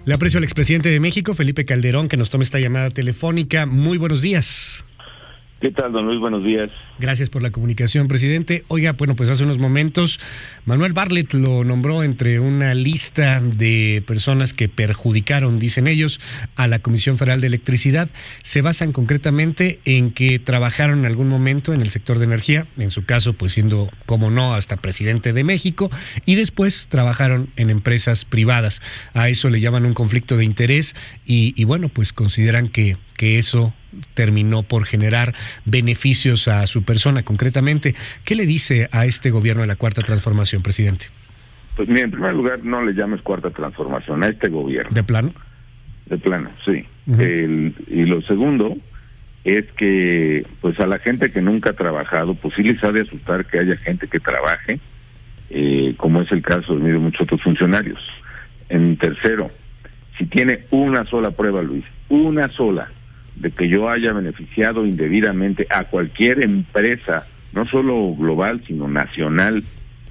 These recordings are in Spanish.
Le aprecio al expresidente de México, Felipe Calderón, que nos tome esta llamada telefónica. Muy buenos días. ¿Qué tal, don Luis? Buenos días. Gracias por la comunicación, presidente. Oiga, bueno, pues hace unos momentos Manuel Bartlett lo nombró entre una lista de personas que perjudicaron, dicen ellos, a la Comisión Federal de Electricidad. Se basan concretamente en que trabajaron en algún momento en el sector de energía, en su caso, pues siendo, como no, hasta presidente de México, y después trabajaron en empresas privadas. A eso le llaman un conflicto de interés y bueno, pues consideran que eso terminó por generar beneficios a su persona concretamente. ¿Qué le dice a este gobierno de la Cuarta Transformación, presidente? Pues mira, en primer lugar, no le llames Cuarta Transformación a este gobierno. ¿De plano? De plano, sí. Uh-huh. Y lo segundo es que, pues a la gente que nunca ha trabajado, pues sí les ha de asustar que haya gente que trabaje, como es el caso de muchos otros funcionarios. En tercero, si tiene una sola prueba, Luis, una sola, de que yo haya beneficiado indebidamente a cualquier empresa, no solo global, sino nacional,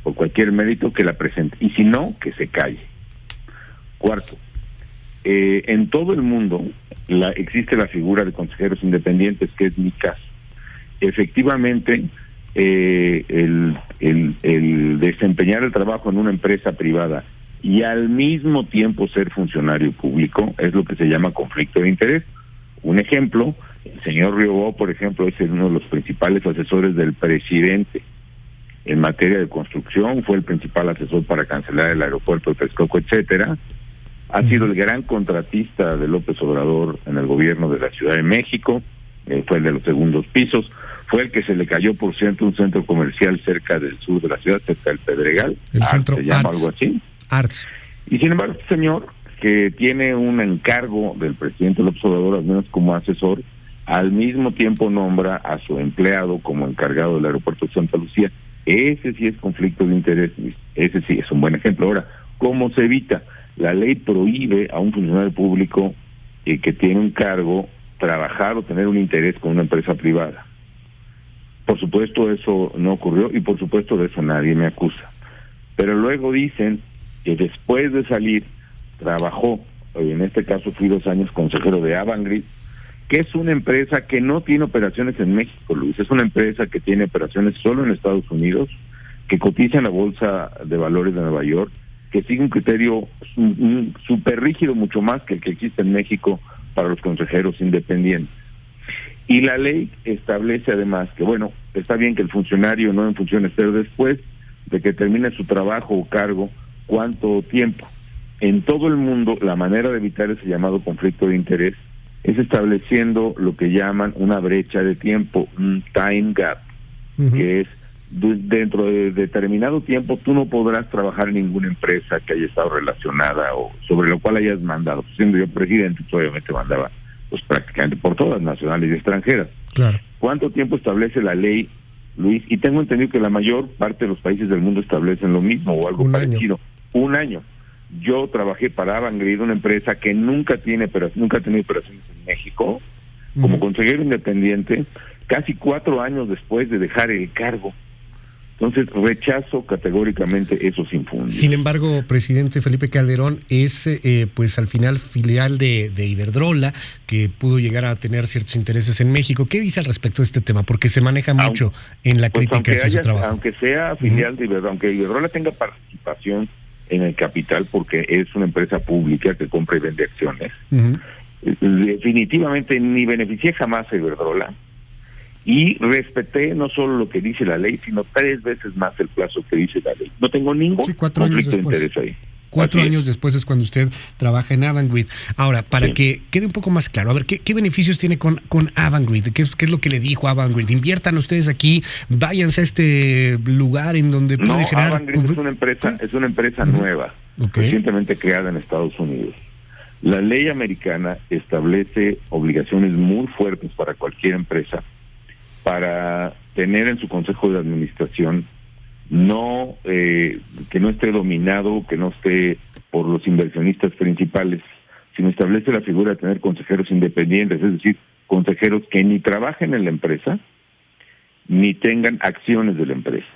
por cualquier mérito, que la presente. Y si no, que se calle. Cuarto, en todo el mundo existe la figura de consejeros independientes, que es mi caso. Efectivamente, el desempeñar el trabajo en una empresa privada y al mismo tiempo ser funcionario público es lo que se llama conflicto de interés. Un ejemplo, el señor Riobó, por ejemplo, es uno de los principales asesores del presidente en materia de construcción, fue el principal asesor para cancelar el aeropuerto de Texcoco, etcétera. Ha sido el gran contratista de López Obrador en el gobierno de la Ciudad de México, fue el de los segundos pisos, fue el que se le cayó, por cierto, un centro comercial cerca del sur de la ciudad, cerca del Pedregal, el centro se llama Arts. Algo así. Arts. Y sin embargo, este señor, que tiene un encargo del presidente López Obrador, al menos como asesor, al mismo tiempo nombra a su empleado como encargado del aeropuerto de Santa Lucía. Ese sí es conflicto de interés, ese sí es un buen ejemplo. Ahora, ¿cómo se evita? La ley prohíbe a un funcionario público que tiene un cargo trabajar o tener un interés con una empresa privada. Por supuesto, eso no ocurrió y por supuesto de eso nadie me acusa. Pero luego dicen que después de salir trabajó, en este caso fui 2 años consejero de Avangrid, que es una empresa que no tiene operaciones en México, Luis, es una empresa que tiene operaciones solo en Estados Unidos, que cotiza en la Bolsa de Valores de Nueva York, que sigue un criterio súper rígido, mucho más que el que existe en México para los consejeros independientes. Y la ley establece además que, bueno, está bien que el funcionario no en funciones, pero después de que termine su trabajo o cargo, ¿cuánto tiempo? En todo el mundo, la manera de evitar ese llamado conflicto de interés es estableciendo lo que llaman una brecha de tiempo, un time gap, que es dentro de determinado tiempo tú no podrás trabajar en ninguna empresa que haya estado relacionada o sobre lo cual hayas mandado. Siendo yo presidente, pues obviamente mandaba pues prácticamente por todas, nacionales y extranjeras. Claro. ¿Cuánto tiempo establece la ley, Luis? Y tengo entendido que la mayor parte de los países del mundo establecen lo mismo o algo parecido. 1 año. Yo trabajé para Avangrid, una empresa que nunca ha tenido operaciones en México, como consejero independiente, casi 4 años después de dejar el cargo. Entonces, rechazo categóricamente esos infundios. Sin embargo, presidente Felipe Calderón es, pues al final, filial de Iberdrola, que pudo llegar a tener ciertos intereses en México. ¿Qué dice al respecto de este tema? Porque se maneja mucho en la crítica hacia su trabajo. Aunque sea filial de Iberdrola, aunque Iberdrola tenga participación en el capital, porque es una empresa pública que compra y vende acciones, definitivamente ni beneficié jamás a Iberdrola, y respeté no solo lo que dice la ley, sino 3 veces más el plazo que dice la ley. No tengo ningún conflicto de interés ahí. 4 años después es cuando usted trabaja en Avangrid. Ahora, para que quede un poco más claro, a ver, ¿qué beneficios tiene con Avangrid? ¿Qué es lo que le dijo Avangrid? Inviertan ustedes aquí, váyanse a este lugar en donde puede generar... Avangrid es una empresa nueva, recientemente creada en Estados Unidos. La ley americana establece obligaciones muy fuertes para cualquier empresa para tener en su consejo de administración que no esté dominado, que no esté por los inversionistas principales, sino establece la figura de tener consejeros independientes, es decir, consejeros que ni trabajen en la empresa, ni tengan acciones de la empresa.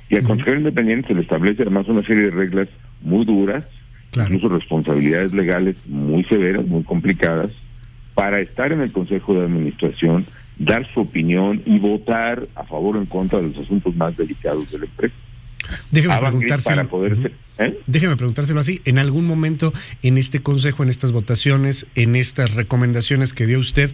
Y al consejero independiente se le establece además una serie de reglas muy duras Claro. incluso responsabilidades legales muy severas, muy complicadas, para estar en el Consejo de Administración, dar su opinión y votar a favor o en contra de los asuntos más delicados de la empresa. Déjeme Avangrid, preguntárselo. para poder Déjeme preguntárselo así. ¿En algún momento en este consejo, en estas votaciones, en estas recomendaciones que dio usted,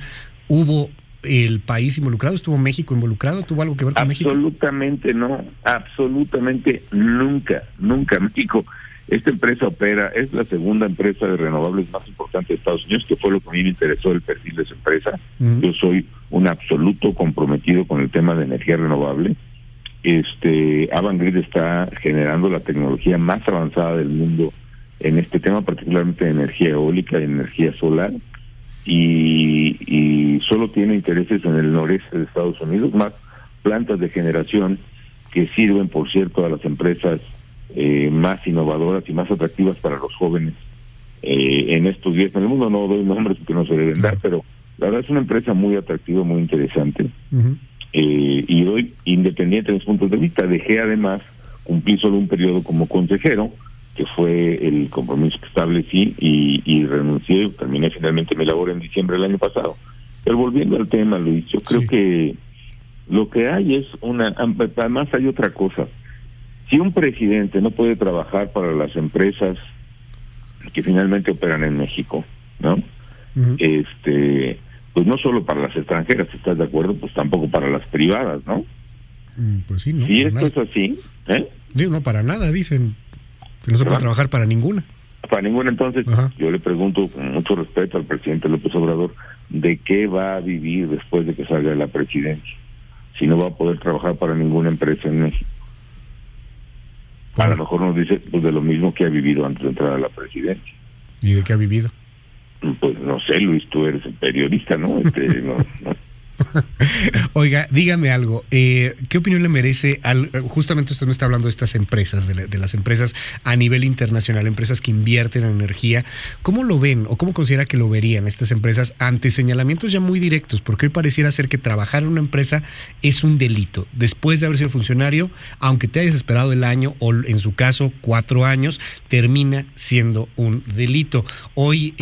hubo el país involucrado? ¿Estuvo México involucrado? ¿Tuvo algo que ver con México? Absolutamente no, absolutamente nunca. México, esta empresa opera, es la segunda empresa de renovables más importante de Estados Unidos, que fue lo que a mí me interesó el perfil de esa empresa. Yo soy un absoluto comprometido con el tema de energía renovable. Avangrid está generando la tecnología más avanzada del mundo en este tema, particularmente de energía eólica y energía solar, y solo tiene intereses en el noreste de Estados Unidos, más plantas de generación que sirven, por cierto, a las empresas más innovadoras y más atractivas para los jóvenes en estos días. En el mundo no doy nombres porque no se deben dar, pero la verdad es una empresa muy atractiva, muy interesante. Y hoy, independiente de mis puntos de vista, dejé además, cumplí solo un periodo como consejero, que fue el compromiso que establecí, y renuncié, terminé finalmente mi labor en diciembre del año pasado. Pero volviendo al tema, Luis, yo creo que lo que hay es además hay otra cosa. Si un presidente no puede trabajar para las empresas que finalmente operan en México, ¿no? Pues no solo para las extranjeras, si estás de acuerdo, pues tampoco para las privadas, ¿no? Pues sí, no. Si esto es así, Digo, no, para nada, dicen que no se puede trabajar para ninguna. Para ninguna, entonces, yo le pregunto con mucho respeto al presidente López Obrador, ¿de qué va a vivir después de que salga de la presidencia? Si no va a poder trabajar para ninguna empresa en México. A lo mejor nos dice pues de lo mismo que ha vivido antes de entrar a la presidencia. ¿Y de qué ha vivido? Pues no sé, Luis, tú eres el periodista, ¿no? No. Oiga, dígame algo, ¿qué opinión le merece justamente usted me está hablando de estas empresas, de las empresas a nivel internacional, empresas que invierten en energía? ¿Cómo lo ven o cómo considera que lo verían estas empresas ante señalamientos ya muy directos? Porque hoy pareciera ser que trabajar en una empresa es un delito. Después de haber sido funcionario, aunque te hayas esperado el año o en su caso 4 años, termina siendo un delito. Hoy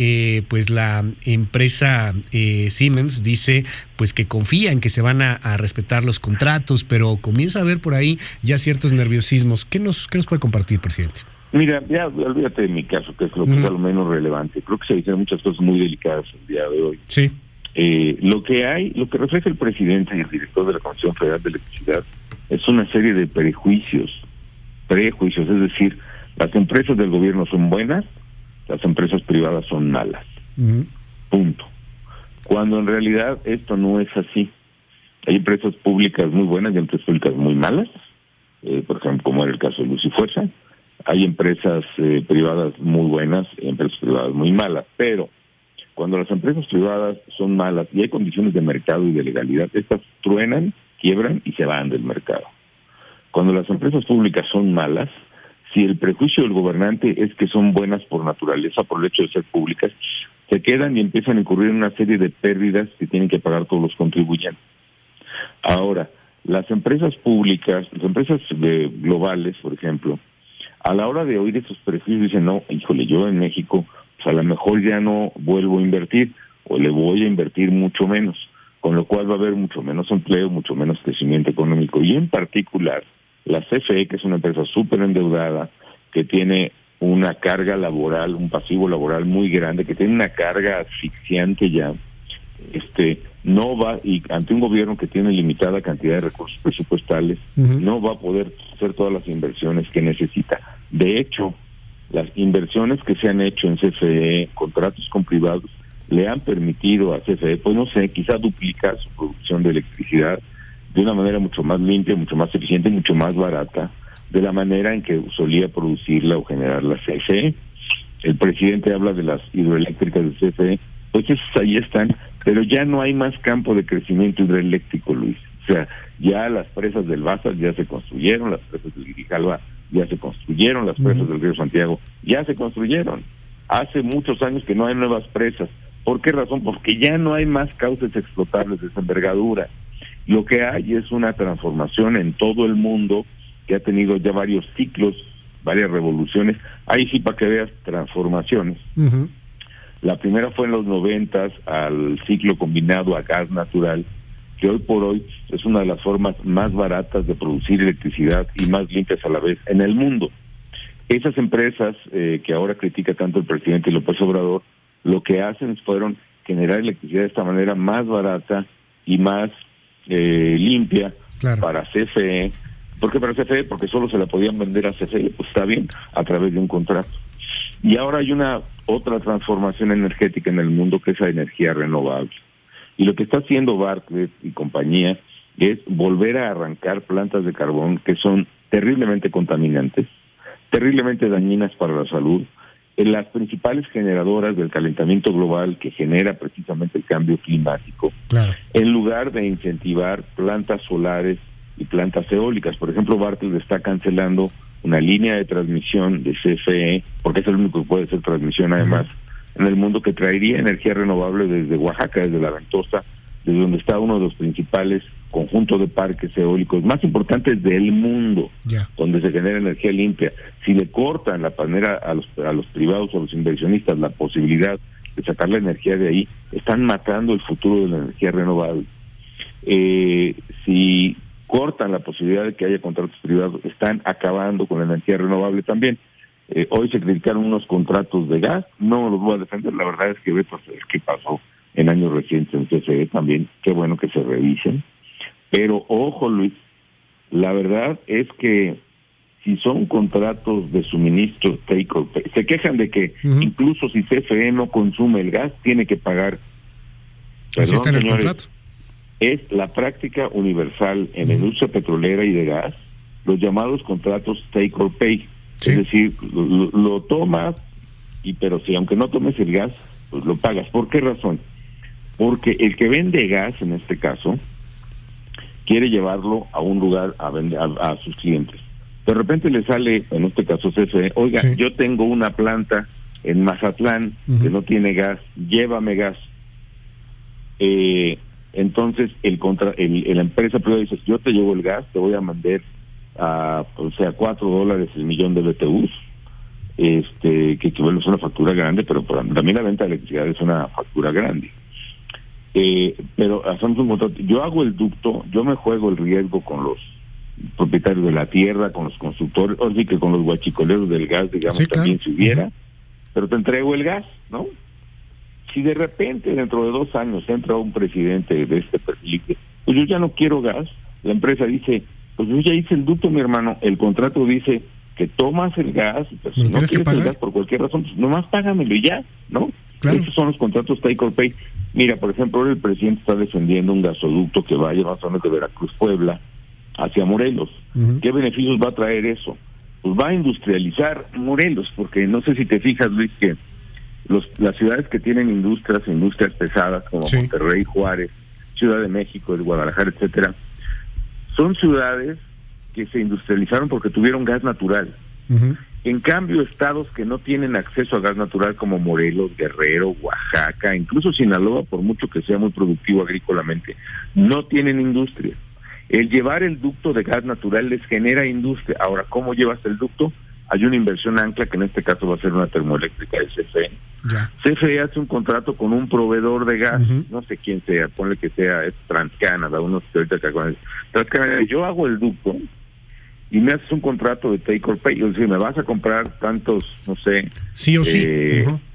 pues la empresa Siemens dice pues que confía en que se van a respetar los contratos, pero comienza a haber por ahí ya ciertos nerviosismos. ¿Qué nos puede compartir, presidente? Mira, ya olvídate de mi caso, que es lo que es a lo menos relevante. Creo que se dicen muchas cosas muy delicadas el día de hoy. Sí. Lo que refleja el presidente y el director de la Comisión Federal de Electricidad es una serie de prejuicios, es decir, las empresas del gobierno son buenas, las empresas privadas son malas. Punto. Cuando en realidad esto no es así. Hay empresas públicas muy buenas y empresas públicas muy malas, por ejemplo, como era el caso de Luz y Fuerza. Hay empresas privadas muy buenas y empresas privadas muy malas, pero cuando las empresas privadas son malas y hay condiciones de mercado y de legalidad, estas truenan, quiebran y se van del mercado. Cuando las empresas públicas son malas, si el prejuicio del gobernante es que son buenas por naturaleza, por el hecho de ser públicas, se quedan y empiezan a incurrir en una serie de pérdidas que tienen que pagar todos los contribuyentes. Ahora, las empresas públicas, las empresas globales, por ejemplo, a la hora de oír esos prejuicios dicen, no, híjole, yo en México, pues a lo mejor ya no vuelvo a invertir, o le voy a invertir mucho menos, con lo cual va a haber mucho menos empleo, mucho menos crecimiento económico. Y en particular, la CFE, que es una empresa súper endeudada, que tiene una carga laboral, un pasivo laboral muy grande, que tiene una carga asfixiante ya, no va, y ante un gobierno que tiene limitada cantidad de recursos presupuestales, no va a poder hacer todas las inversiones que necesita. De hecho, las inversiones que se han hecho en CFE, contratos con privados, le han permitido a CFE, pues no sé, quizá duplicar su producción de electricidad de una manera mucho más limpia, mucho más eficiente, mucho más barata, de la manera en que solía producirla o generar la CFE. El presidente habla de las hidroeléctricas de CFE, pues esas ahí están, pero ya no hay más campo de crecimiento hidroeléctrico, Luis. O sea, ya las presas del Bazar ya se construyeron, las presas del Grijalva ya se construyeron, las presas del Río Santiago ya se construyeron. Hace muchos años que no hay nuevas presas. ¿Por qué razón? Porque ya no hay más cauces explotables de esa envergadura. Lo que hay es una transformación en todo el mundo que ha tenido ya varios ciclos varias revoluciones. Ahí sí, para que veas, transformaciones. Uh-huh. La primera fue en los 90 al ciclo combinado a gas natural, que hoy por hoy es una de las formas más baratas de producir electricidad y más limpias a la vez en el mundo. Esas empresas que ahora critica tanto el presidente López Obrador, lo que hacen fueron generar electricidad de esta manera más barata y más limpia, claro, para CFE. ¿Por qué para CFE? Porque solo se la podían vender a CFE, pues está bien, a través de un contrato. Y ahora hay otra transformación energética en el mundo, que es la energía renovable. Y lo que está haciendo Bartlett y compañía es volver a arrancar plantas de carbón que son terriblemente contaminantes, terriblemente dañinas para la salud, en las principales generadoras del calentamiento global que genera precisamente el cambio climático, claro, en lugar de incentivar plantas solares y plantas eólicas. Por ejemplo, Bartlett está cancelando una línea de transmisión de CFE, porque es el único que puede hacer transmisión además en el mundo, que traería energía renovable desde Oaxaca, desde La Ventosa, desde donde está uno de los principales conjuntos de parques eólicos más importantes del mundo, donde se genera energía limpia. Si le cortan la manera a los privados o a los inversionistas la posibilidad de sacar la energía de ahí, están matando el futuro de la energía renovable. Si cortan la posibilidad de que haya contratos privados, están acabando con la energía renovable también. Hoy se criticaron unos contratos de gas, no los voy a defender, la verdad es que ve qué pasó en años recientes en CFE también, qué bueno que se revisen. Pero ojo, Luis, la verdad es que si son contratos de suministro take or pay, se quejan de que incluso si CFE no consume el gas, tiene que pagar. Así está en el contrato. Es la práctica universal en la industria petrolera y de gas, los contratos take or pay. Sí. Es decir, lo tomas, pero si aunque no tomes el gas, pues lo pagas. ¿Por qué razón? Porque el que vende gas, en este caso, quiere llevarlo a un lugar a vender a sus clientes. De repente le sale, en este caso CFE, oiga, sí, yo tengo una planta en Mazatlán que no tiene gas, llévame gas. Entonces la empresa privada dice, yo te llevo el gas, te voy a mandar a $4 el millón de BTUs, que equivale a una factura grande, pero también la venta de electricidad es una factura grande. Pero hacemos un contrato, yo hago el ducto, yo me juego el riesgo con los propietarios de la tierra, con los constructores, o sí que con los guachicoleros del gas, digamos, sí, también claro, si hubiera, pero te entrego el gas, ¿no? Si de repente dentro de 2 años entra un presidente de este perfil, pues yo ya no quiero gas, la empresa dice, pues yo ya hice el ducto, mi hermano, el contrato dice que tomas el gas, pues si no quieres el gas por cualquier razón, pues nomás págamelo y ya, ¿no? Claro. Esos son los contratos take or pay. Mira, por ejemplo, ahora el presidente está defendiendo un gasoducto que vaya más o menos de Veracruz, Puebla, hacia Morelos. ¿Qué beneficios va a traer eso? Pues va a industrializar Morelos, porque no sé si te fijas, Luis, que las ciudades que tienen industrias pesadas, como sí, Monterrey, Juárez, Ciudad de México, Guadalajara, etcétera, son ciudades que se industrializaron porque tuvieron gas natural. En cambio, estados que no tienen acceso a gas natural, como Morelos, Guerrero, Oaxaca, incluso Sinaloa, por mucho que sea muy productivo agrícolamente, no tienen industria. El llevar el ducto de gas natural les genera industria. Ahora, ¿cómo llevas el ducto? Hay una inversión ancla, que en este caso va a ser una termoeléctrica de CFE. CFE hace un contrato con un proveedor de gas, no sé quién sea, ponle que sea, es TransCanada, unos que ahorita TransCanada, yo hago el ducto y me haces un contrato de take or pay, es decir, me vas a comprar tantos, no sé, sí o sí,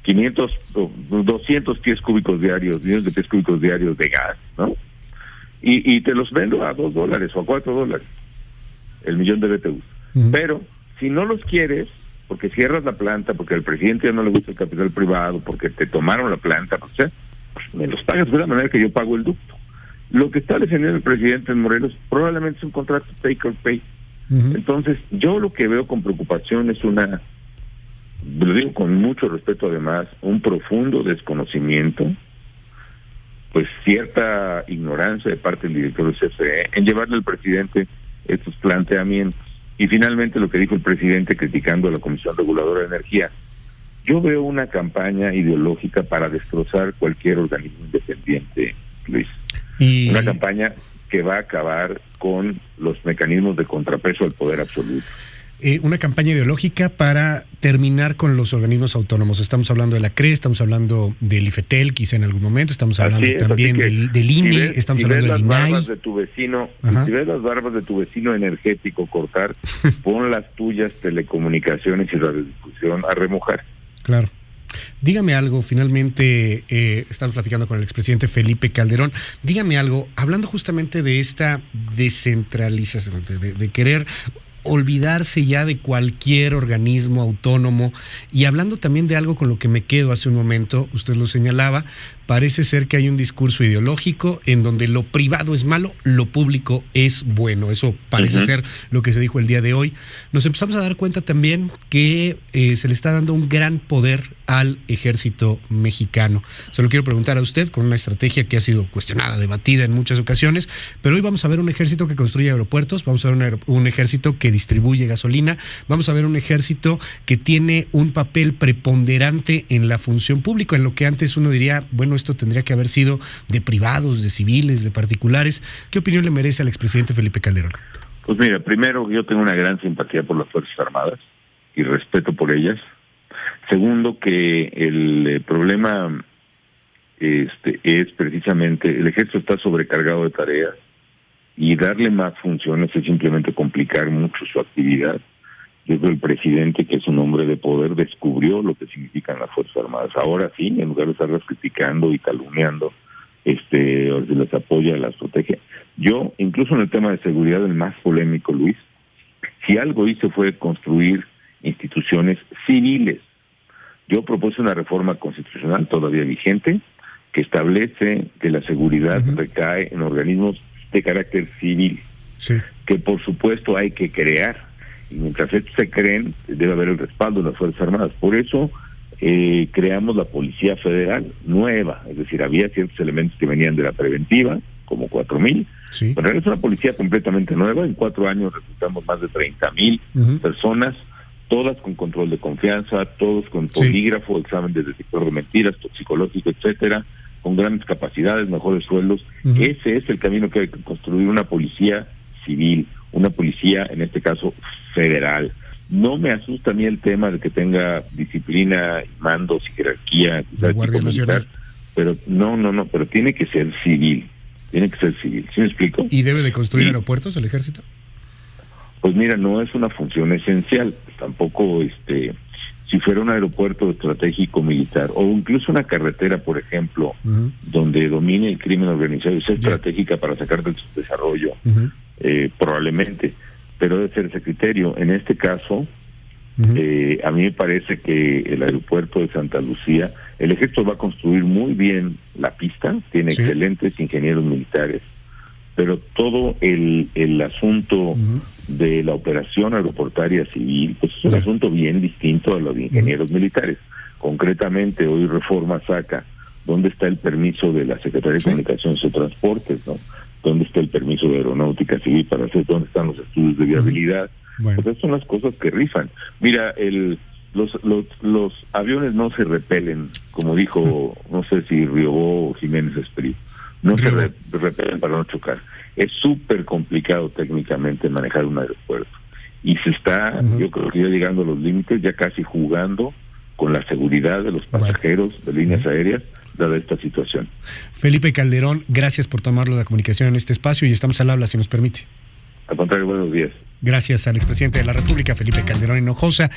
500 o 200 pies cúbicos diarios, millones de pies cúbicos diarios de gas, ¿no? Y te los vendo a $2 o a $4 el millón de BTUs. Pero si no los quieres, porque cierras la planta, porque al presidente ya no le gusta el capital privado, porque te tomaron la planta, pues me los pagas de la manera que yo pago el ducto. Lo que está defendiendo el presidente en Morelos probablemente es un contrato take or pay. Entonces, yo lo que veo con preocupación es lo digo con mucho respeto además, un profundo desconocimiento, pues cierta ignorancia de parte del director del CFE en llevarle al presidente estos planteamientos. Y finalmente lo que dijo el presidente criticando a la Comisión Reguladora de Energía. Yo veo una campaña ideológica para destrozar cualquier organismo independiente, Luis. Una campaña que va a acabar con los mecanismos de contrapeso al poder absoluto. una campaña ideológica para terminar con los organismos autónomos. Estamos hablando de la CRE, estamos hablando del IFETEL, quizá en algún momento, estamos hablando también del INE, estamos hablando del INAI. Si ves las barbas de tu vecino energético cortar, pon las tuyas telecomunicaciones y radiodifusión a remojar. Claro. Dígame algo, finalmente estamos platicando con el expresidente Felipe Calderón. Dígame algo, hablando justamente de esta descentralización, de querer olvidarse ya de cualquier organismo autónomo, y hablando también de algo con lo que me quedo hace un momento, usted lo señalaba, parece ser que hay un discurso ideológico en donde lo privado es malo, lo público es bueno. Eso parece ser lo que se dijo el día de hoy. Nos empezamos a dar cuenta también que se le está dando un gran poder al ejército mexicano. Se lo quiero preguntar a usted, con una estrategia que ha sido cuestionada, debatida en muchas ocasiones, pero hoy vamos a ver un ejército que construye aeropuertos, vamos a ver un ejército que distribuye gasolina, vamos a ver un ejército que tiene un papel preponderante en la función pública, en lo que antes uno diría, bueno, esto tendría que haber sido de privados, de civiles, de particulares. ¿Qué opinión le merece al expresidente Felipe Calderón? Pues mira, primero, yo tengo una gran simpatía por las Fuerzas Armadas y respeto por ellas. Segundo, que el problema es precisamente el ejército está sobrecargado de tareas y darle más funciones es simplemente complicar mucho su actividad. Yo creo que el presidente, que es un hombre de poder, descubrió lo que significan las Fuerzas Armadas. Ahora sí, en lugar de estarlas criticando y calumniando, o se les apoya, las protege. Yo, incluso en el tema de seguridad, el más polémico, Luis, si algo hice fue construir instituciones civiles. Yo propuse una reforma constitucional todavía vigente que establece que la seguridad recae en organismos de carácter civil, que por supuesto hay que crear, y mientras estos se creen, debe haber el respaldo de las Fuerzas Armadas. Por eso creamos la Policía Federal nueva, es decir, había ciertos elementos que venían de la preventiva, como 4,000, pero es una policía completamente nueva. En 4 años reclutamos más de 30,000 personas, todas con control de confianza, todos con polígrafo, examen de detector de mentiras, toxicológico, etcétera, con grandes capacidades, mejores sueldos. Ese es el camino que hay que construir, una policía civil, una policía, en este caso, federal. No me asusta a mí el tema de que tenga disciplina, mandos y jerarquía, la Guardia Nacional, pero no, pero tiene que ser civil, ¿sí me explico? ¿Y debe de construir aeropuertos el ejército? Pues mira, no es una función esencial, tampoco si fuera un aeropuerto estratégico militar o incluso una carretera, por ejemplo, donde domine el crimen organizado y sea estratégica para sacar del desarrollo, probablemente, pero debe ser ese criterio. En este caso, a mí me parece que el aeropuerto de Santa Lucía, el ejército va a construir muy bien la pista, tiene excelentes ingenieros militares, pero todo el asunto de la operación aeroportuaria civil, pues es un asunto bien distinto a los de ingenieros militares. Concretamente, hoy Reforma saca dónde está el permiso de la Secretaría de Comunicaciones y Transportes, ¿no? ¿Dónde está el permiso de Aeronáutica Civil para hacer dónde están los estudios de viabilidad? Pues esas son las cosas que rifan. Mira, los aviones no se repelen, como dijo, no sé si Riobó o Jiménez Espriu, no se repelen para no chocar. Es súper complicado técnicamente manejar un aeropuerto. Y se está, yo creo que ya llegando a los límites, ya casi jugando con la seguridad de los pasajeros de líneas aéreas, dada esta situación. Felipe Calderón, gracias por tomarlo de comunicación en este espacio y estamos al habla, si nos permite. Al contrario, buenos días. Gracias al expresidente de la República, Felipe Calderón Hinojosa.